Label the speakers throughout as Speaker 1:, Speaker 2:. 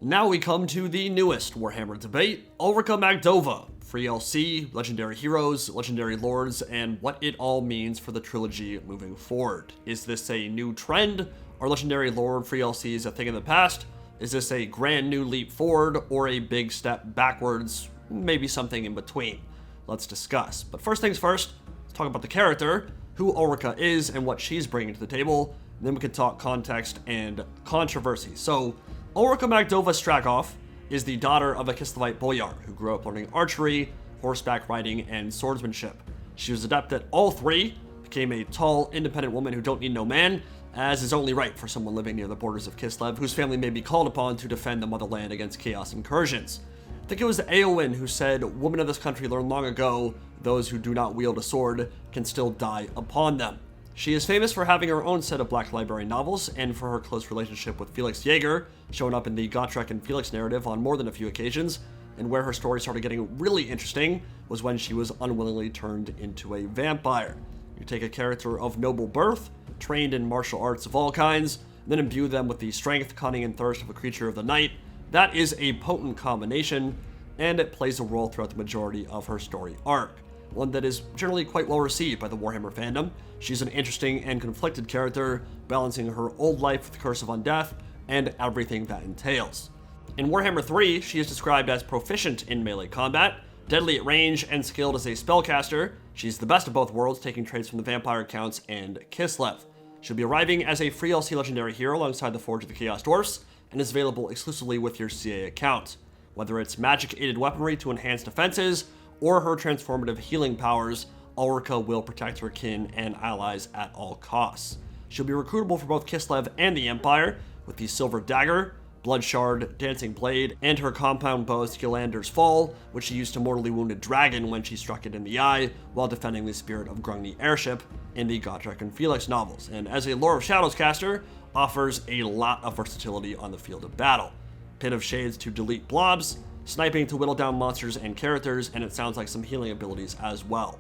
Speaker 1: Now we come to the newest Warhammer debate, ULRIKA MAGDOVA, free LC, legendary heroes, legendary lords, and what it all means for the trilogy moving forward. Is this a new trend? Are legendary lord free LCs a thing in the past? Is this a grand new leap forward or a big step backwards? Maybe something in between. Let's discuss. But first things first, let's talk about the character, who ULRIKA is and what she's bringing to the table. And then we can talk context and controversy. So, ULRIKA MAGDOVA Strakov is the daughter of a Kislevite boyar who grew up learning archery, horseback riding, and swordsmanship. She was adept at all three, became a tall, independent woman who don't need no man, as is only right for someone living near the borders of Kislev, whose family may be called upon to defend the motherland against chaos incursions. I think it was Eowyn who said, "Women of this country learned long ago, those who do not wield a sword can still die upon them." She is famous for having her own set of Black Library novels, and for her close relationship with Felix Jaeger, showing up in the Gotrek and Felix narrative on more than a few occasions, and where her story started getting really interesting was when she was unwillingly turned into a vampire. You take a character of noble birth, trained in martial arts of all kinds, and then imbue them with the strength, cunning, and thirst of a creature of the night. That is a potent combination, and it plays a role throughout the majority of her story arc. One that is generally quite well received by the Warhammer fandom. She's an interesting and conflicted character, balancing her old life with the Curse of Undeath and everything that entails. In Warhammer 3, she is described as proficient in melee combat, deadly at range, and skilled as a spellcaster. She's the best of both worlds, taking traits from the Vampire Counts and Kislev. She'll be arriving as a free LC legendary hero alongside the Forge of the Chaos Dwarfs, and is available exclusively with your CA account. Whether it's magic-aided weaponry to enhance defenses, or her transformative healing powers, ULRIKA will protect her kin and allies at all costs. She'll be recruitable for both Kislev and the Empire, with the Silver Dagger, Blood Shard, Dancing Blade, and her compound bow Skillander's Fall, which she used to mortally wound a dragon when she struck it in the eye while defending the Spirit of Grungni airship in the Gotrek and Felix novels, and as a Lore of Shadows caster, offers a lot of versatility on the field of battle. Pit of Shades to delete blobs, sniping to whittle down monsters and characters, and it sounds like some healing abilities as well.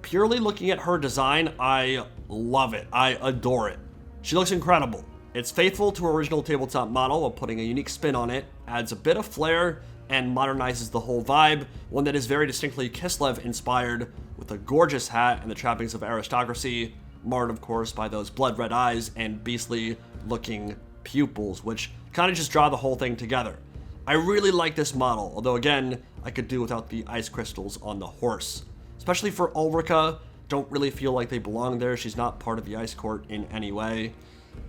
Speaker 1: Purely looking at her design, I love it. I adore it. She looks incredible. It's faithful to her original tabletop model while putting a unique spin on it, adds a bit of flair, and modernizes the whole vibe, one that is very distinctly Kislev inspired, with a gorgeous hat and the trappings of aristocracy, marred of course by those blood red eyes and beastly looking pupils, which kind of just draw the whole thing together. I really like this model, although again, I could do without the ice crystals on the horse. Especially for ULRIKA, don't really feel like they belong there. She's not part of the ice court in any way.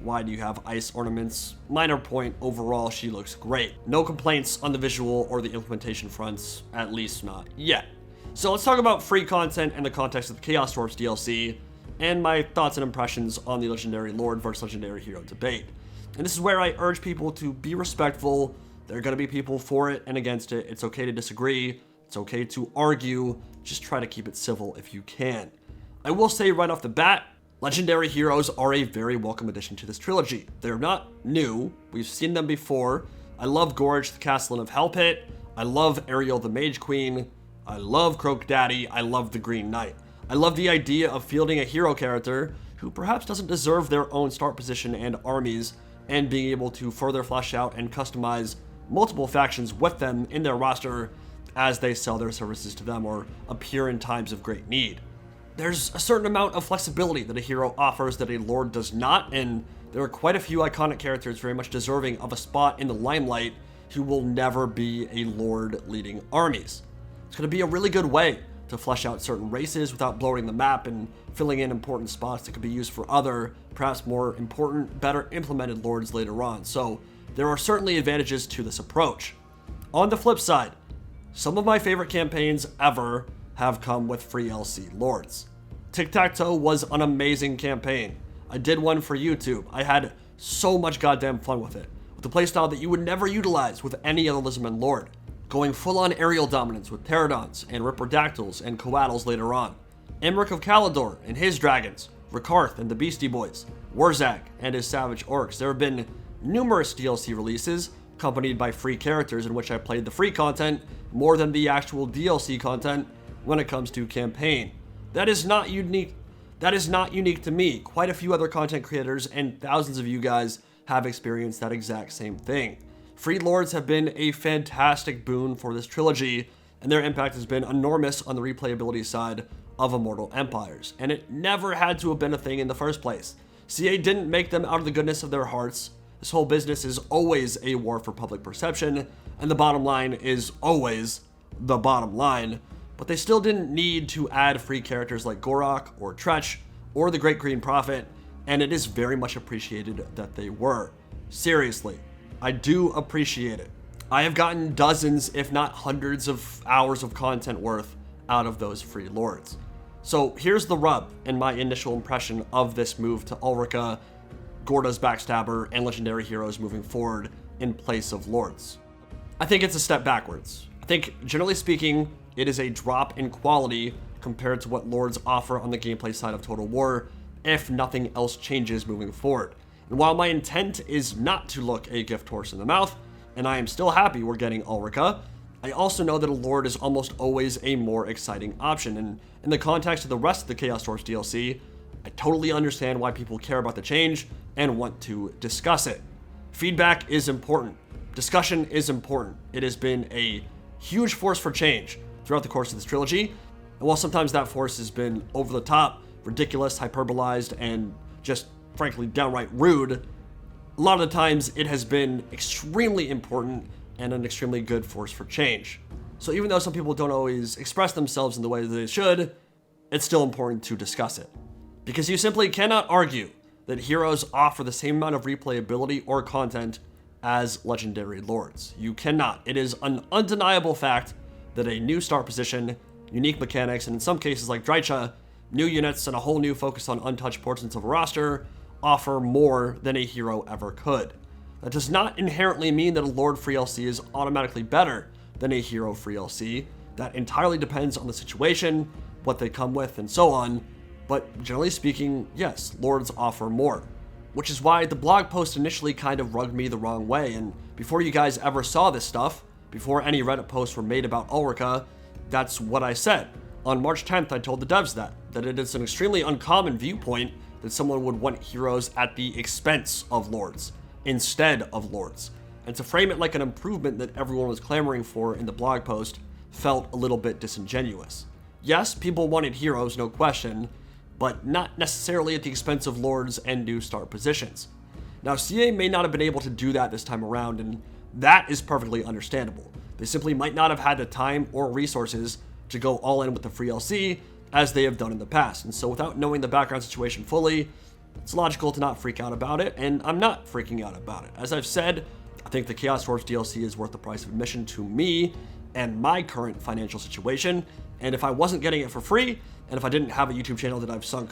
Speaker 1: Why do you have ice ornaments? Minor point, overall she looks great. No complaints on the visual or the implementation fronts, at least not yet. So let's talk about free content and the context of the Chaos Dwarfs DLC, and my thoughts and impressions on the Legendary Lord versus Legendary Hero debate. And this is where I urge people to be respectful. There are going to be people for it and against it. It's okay to disagree. It's okay to argue. Just try to keep it civil if you can. I will say right off the bat, legendary heroes are a very welcome addition to this trilogy. They're not new. We've seen them before. I love Gorge, the Castellan of Hellpit. I love Ariel, the Mage Queen. I love Croak Daddy. I love the Green Knight. I love the idea of fielding a hero character who perhaps doesn't deserve their own start position and armies, and being able to further flesh out and customize multiple factions with them in their roster as they sell their services to them or appear in times of great need. There's a certain amount of flexibility that a hero offers that a lord does not, and there are quite a few iconic characters very much deserving of a spot in the limelight who will never be a lord leading armies. It's going to be a really good way to flesh out certain races without blowing the map and filling in important spots that could be used for other, perhaps more important, better implemented lords later on. So there are certainly advantages to this approach. On the flip side, some of my favorite campaigns ever have come with free LC lords. Tic-Tac-Toe was an amazing campaign. I did one for YouTube. I had so much goddamn fun with it, with a playstyle that you would never utilize with any other Lizardman lord. Going full-on aerial dominance with Pterodons and Ripperdactyls and Coatls later on. Emmerich of Calidor and his dragons, Rikarth and the Beastie Boys, Warzag and his savage orcs. There have been numerous DLC releases accompanied by free characters in which I played the free content more than the actual DLC content when it comes to campaign. That is not unique to me. Quite a few other content creators and thousands of you guys have experienced that exact same thing. Free Lords have been a fantastic boon for this trilogy, and their impact has been enormous on the replayability side of Immortal Empires, and it never had to have been a thing in the first place. CA didn't make them out of the goodness of their hearts. This whole business is always a war for public perception, and the bottom line is always the bottom line, but they still didn't need to add free characters like Gorok or Tretch or the Great Green Prophet, and it is very much appreciated that they were. Seriously, I do appreciate it. I have gotten dozens, if not hundreds of hours of content worth out of those free lords. So here's the rub in my initial impression of this move to Ulrika, Gorda's Backstabber, and Legendary Heroes moving forward in place of lords. I think it's a step backwards. I think, generally speaking, it is a drop in quality compared to what lords offer on the gameplay side of Total War, if nothing else changes moving forward. And while my intent is not to look a gift horse in the mouth, and I am still happy we're getting Ulrika, I also know that a lord is almost always a more exciting option, and in the context of the rest of the Chaos Dwarfs DLC, I totally understand why people care about the change and want to discuss it. Feedback is important. Discussion is important. It has been a huge force for change throughout the course of this trilogy, and while sometimes that force has been over the top, ridiculous, hyperbolized, and just frankly downright rude, a lot of the times it has been extremely important and an extremely good force for change. So even though some people don't always express themselves in the way that they should, it's still important to discuss it. Because you simply cannot argue that heroes offer the same amount of replayability or content as legendary lords. You cannot. It is an undeniable fact that a new start position, unique mechanics, and in some cases like Drycha, new units and a whole new focus on untouched portions of a roster offer more than a hero ever could. That does not inherently mean that a Lord free LC is automatically better than a hero free LC. That entirely depends on the situation, what they come with, and so on. But generally speaking, yes, Lords offer more. Which is why the blog post initially kind of rubbed me the wrong way, and before you guys ever saw this stuff, before any Reddit posts were made about Ulrika, that's what I said. On March 10th, I told the devs that it is an extremely uncommon viewpoint that someone would want heroes at the expense of lords, instead of lords. And to frame it like an improvement that everyone was clamoring for in the blog post felt a little bit disingenuous. Yes, people wanted heroes, no question, but not necessarily at the expense of lords and new start positions. Now, CA may not have been able to do that this time around, and that is perfectly understandable. They simply might not have had the time or resources to go all in with the free LC as they have done in the past. And so without knowing the background situation fully, it's logical to not freak out about it, and I'm not freaking out about it. As I've said, I think the Chaos Dwarfs DLC is worth the price of admission to me and my current financial situation, and if I wasn't getting it for free, and if I didn't have a YouTube channel that I've sunk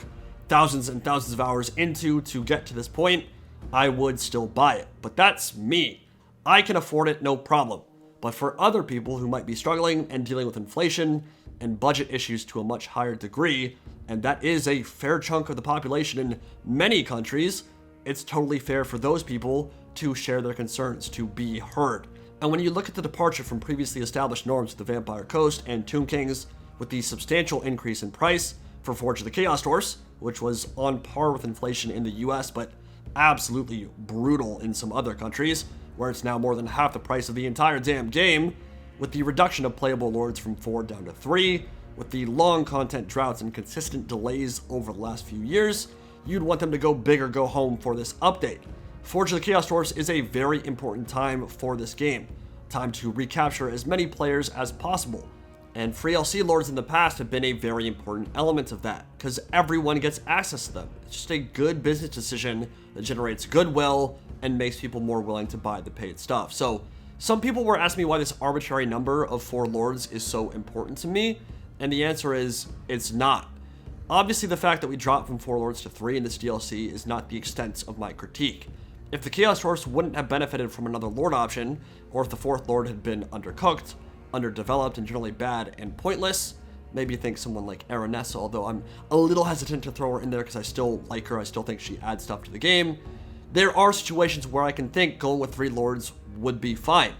Speaker 1: thousands and thousands of hours into to get to this point, I would still buy it. But that's me. I can afford it, no problem. But for other people who might be struggling and dealing with inflation and budget issues to a much higher degree, and that is a fair chunk of the population in many countries, it's totally fair for those people to share their concerns, to be heard. And when you look at the departure from previously established norms with the Vampire Coast and Tomb Kings, with the substantial increase in price for Forge of the Chaos Dwarfs, which was on par with inflation in the US, but absolutely brutal in some other countries, where it's now more than half the price of the entire damn game, with the reduction of playable lords from 4 down to 3, with the long content droughts and consistent delays over the last few years, you'd want them to go big or go home for this update. Forge of the Chaos Dwarfs is a very important time for this game. Time to recapture as many players as possible. And free LC lords in the past have been a very important element of that, because everyone gets access to them. It's just a good business decision that generates goodwill and makes people more willing to buy the paid stuff. So some people were asking me why this arbitrary number of 4 lords is so important to me, and the answer is, it's not. Obviously, the fact that we dropped from 4 lords to 3 in this DLC is not the extent of my critique. If the Chaos Dwarfs wouldn't have benefited from another lord option, or if the 4th lord had been undercooked, underdeveloped, and generally bad and pointless, maybe think someone like Aranessa, although I'm a little hesitant to throw her in there because I still like her, I still think she adds stuff to the game. There are situations where I can think going with 3 lords would be fine.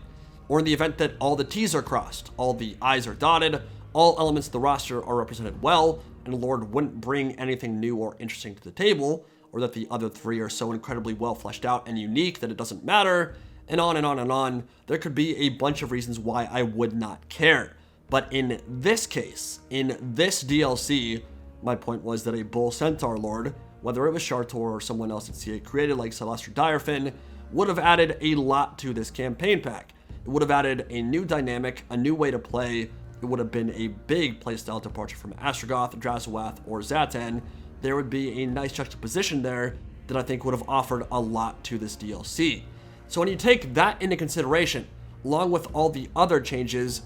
Speaker 1: Or in the event that all the T's are crossed, all the I's are dotted, all elements of the roster are represented well, and a lord wouldn't bring anything new or interesting to the table, or that the other 3 are so incredibly well fleshed out and unique that it doesn't matter, and on and on and on. There could be a bunch of reasons why I would not care. But in this case, in this DLC, my point was that a Bull Centaur Lord, whether it was Shartor or someone else at CA created like Celestra Direfin, would have added a lot to this campaign pack. It would have added a new dynamic, a new way to play. It would have been a big playstyle departure from Astrogoth, Drazowath, or Zatan. There would be a nice juxtaposition there that I think would have offered a lot to this DLC. So when you take that into consideration, along with all the other changes,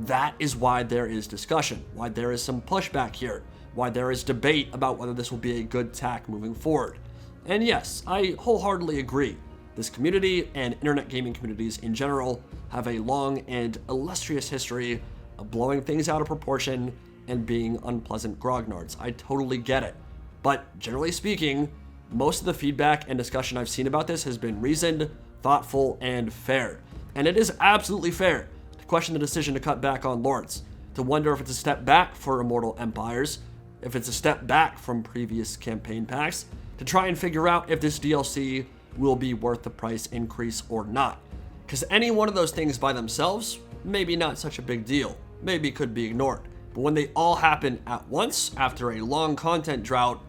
Speaker 1: that is why there is discussion, why there is some pushback here, why there is debate about whether this will be a good tack moving forward. And yes, I wholeheartedly agree. This community and internet gaming communities in general have a long and illustrious history of blowing things out of proportion and being unpleasant grognards. I totally get it. But generally speaking, most of the feedback and discussion I've seen about this has been reasoned, thoughtful, and fair. And it is absolutely fair to question the decision to cut back on Lords, to wonder if it's a step back for Immortal Empires, if it's a step back from previous campaign packs, to try and figure out if this DLC will be worth the price increase or not. Because any one of those things by themselves, maybe not such a big deal, maybe could be ignored. But when they all happen at once after a long content drought,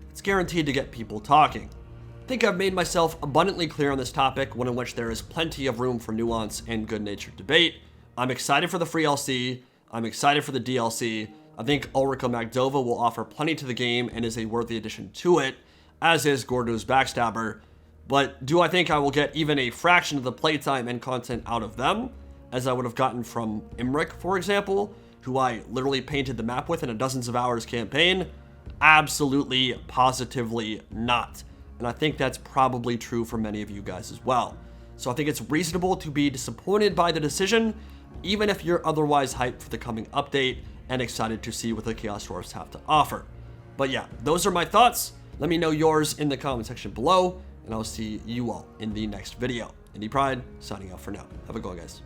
Speaker 1: it's guaranteed to get people talking. I think I've made myself abundantly clear on this topic, one in which there is plenty of room for nuance and good-natured debate. I'm excited for the free LC, I'm excited for the DLC. I think ULRIKA MAGDOVA will offer plenty to the game and is a worthy addition to it, as is Gordu's Backstabber. But do I think I will get even a fraction of the playtime and content out of them, as I would have gotten from Imrik, for example, who I literally painted the map with in a dozens of hours campaign? Absolutely, positively not. And I think that's probably true for many of you guys as well. So I think it's reasonable to be disappointed by the decision, even if you're otherwise hyped for the coming update and excited to see what the Chaos Dwarfs have to offer. But yeah, those are my thoughts. Let me know yours in the comment section below, and I'll see you all in the next video. Indie Pride, signing out for now. Have a good one, guys.